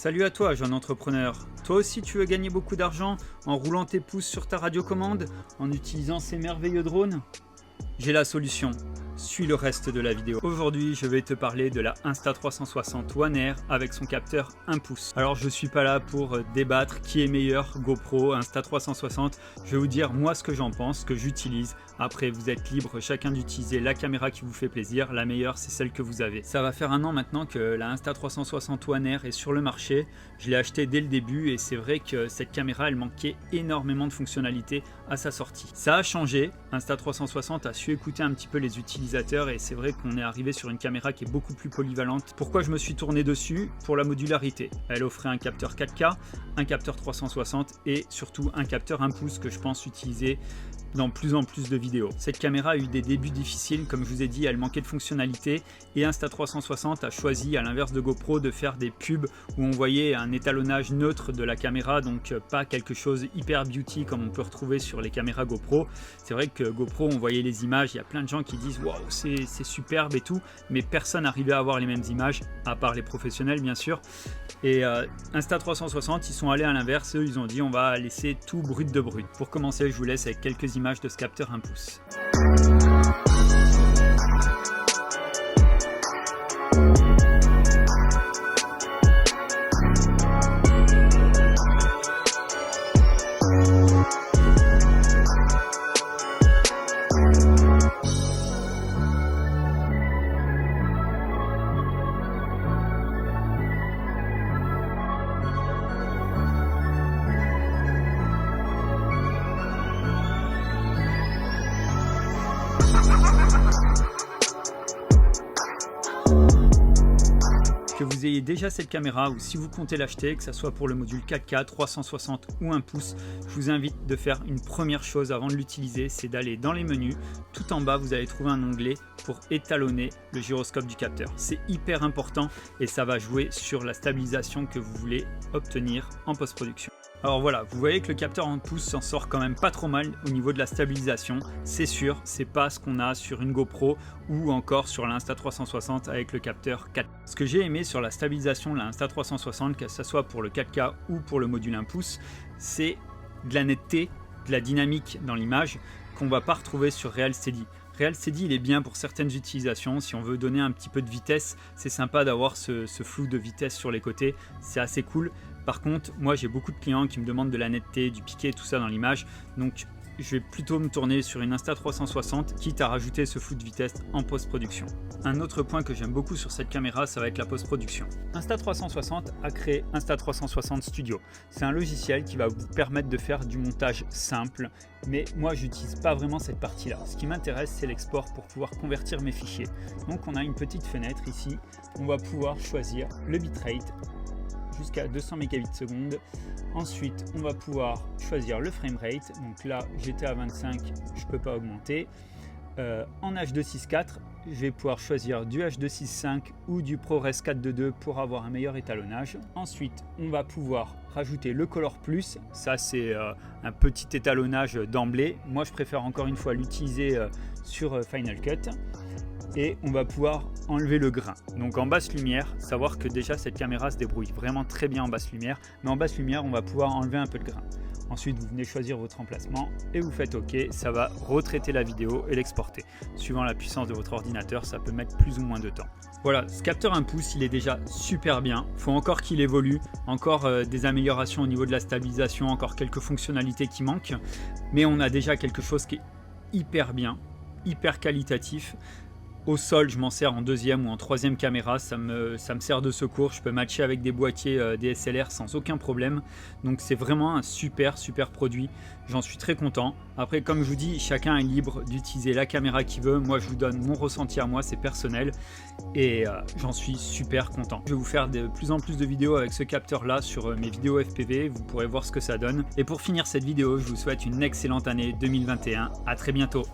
Salut à toi, jeune entrepreneur. Toi aussi tu veux gagner beaucoup d'argent en roulant tes pouces sur ta radiocommande, en utilisant ces merveilleux drones? J'ai la solution. Suis le reste de la vidéo. Aujourd'hui, je vais te parler de la Insta360 One Air avec son capteur 1 pouce. Alors, je suis pas là pour débattre qui est meilleur, GoPro, Insta360. Je vais vous dire moi ce que j'en pense, ce que j'utilise. Après, vous êtes libre chacun d'utiliser la caméra qui vous fait plaisir. La meilleure, c'est celle que vous avez. Ça va faire 1 an maintenant que la Insta360 One Air est sur le marché. Je l'ai acheté dès le début et c'est vrai que cette caméra, elle manquait énormément de fonctionnalités à sa sortie. Ça a changé. Insta360 a su écouter un petit peu les utilisateurs et c'est vrai qu'on est arrivé sur une caméra qui est beaucoup plus polyvalente. Pourquoi je me suis tourné dessus? Pour la modularité. Elle offrait un capteur 4K, un capteur 360 et surtout un capteur 1 pouce que je pense utiliser dans plus en plus de vidéos. Cette caméra a eu des débuts difficiles, comme je vous ai dit, elle manquait de fonctionnalités et Insta360 a choisi, à l'inverse de GoPro, de faire des pubs où on voyait un étalonnage neutre de la caméra, donc pas quelque chose hyper beauty comme on peut retrouver sur les caméras GoPro. C'est vrai que GoPro, on voyait les images, il y a plein de gens qui disent waouh, c'est superbe et tout, mais personne n'arrivait à avoir les mêmes images, à part les professionnels bien sûr. Et Insta360, ils sont allés à l'inverse, eux ils ont dit on va laisser tout brut de brut. Pour commencer, je vous laisse avec quelques images de ce capteur 1 pouce. Que vous ayez déjà cette caméra ou si vous comptez l'acheter, que ce soit pour le module 4K, 360 ou 1 pouce, je vous invite de faire une première chose avant de l'utiliser, c'est d'aller dans les menus. Tout en bas, vous allez trouver un onglet pour étalonner le gyroscope du capteur. C'est hyper important et ça va jouer sur la stabilisation que vous voulez obtenir en post-production. Alors voilà, vous voyez que le capteur 1 pouce s'en sort quand même pas trop mal au niveau de la stabilisation. C'est sûr, c'est pas ce qu'on a sur une GoPro ou encore sur l'Insta360 avec le capteur 4. Ce que j'ai aimé sur la stabilisation de l'Insta360, que ce soit pour le 4K ou pour le module 1 pouce, c'est de la netteté, de la dynamique dans l'image qu'on va pas retrouver sur RealSteady. RealSteady, il est bien pour certaines utilisations. Si on veut donner un petit peu de vitesse, c'est sympa d'avoir ce flou de vitesse sur les côtés. C'est assez cool. Par contre, moi j'ai beaucoup de clients qui me demandent de la netteté, du piqué, tout ça dans l'image. Donc je vais plutôt me tourner sur une Insta360, quitte à rajouter ce flou de vitesse en post-production. Un autre point que j'aime beaucoup sur cette caméra, ça va être la post-production. Insta360 a créé Insta360 Studio. C'est un logiciel qui va vous permettre de faire du montage simple, mais moi j'utilise pas vraiment cette partie-là. Ce qui m'intéresse, c'est l'export pour pouvoir convertir mes fichiers. Donc on a une petite fenêtre ici, on va pouvoir choisir le bitrate jusqu'à 200 mégabits seconde. Ensuite, on va pouvoir choisir le framerate. Donc là, j'étais à 25, je ne peux pas augmenter. En H.264, je vais pouvoir choisir du H.265 ou du ProRes 422 pour avoir un meilleur étalonnage. Ensuite, on va pouvoir rajouter le Color Plus. Ça, c'est un petit étalonnage d'emblée. Moi, je préfère encore une fois l'utiliser sur Final Cut. Et on va pouvoir enlever le grain. Donc en basse lumière, savoir que déjà cette caméra se débrouille vraiment très bien en basse lumière, mais en basse lumière on va pouvoir enlever un peu de grain. Ensuite vous venez choisir votre emplacement et vous faites OK, ça va retraiter la vidéo et l'exporter. Suivant la puissance de votre ordinateur, ça peut mettre plus ou moins de temps. Voilà, ce capteur 1 pouce il est déjà super bien, il faut encore qu'il évolue, encore des améliorations au niveau de la stabilisation, encore quelques fonctionnalités qui manquent, mais on a déjà quelque chose qui est hyper bien, hyper qualitatif. Au sol, je m'en sers en deuxième ou en troisième caméra, ça me sert de secours, je peux matcher avec des boîtiers DSLR sans aucun problème. Donc c'est vraiment un super produit, j'en suis très content. Après comme je vous dis, chacun est libre d'utiliser la caméra qu'il veut, moi je vous donne mon ressenti à moi, c'est personnel et j'en suis super content. Je vais vous faire de plus en plus de vidéos avec ce capteur là sur mes vidéos FPV, vous pourrez voir ce que ça donne. Et pour finir cette vidéo, je vous souhaite une excellente année 2021, à très bientôt.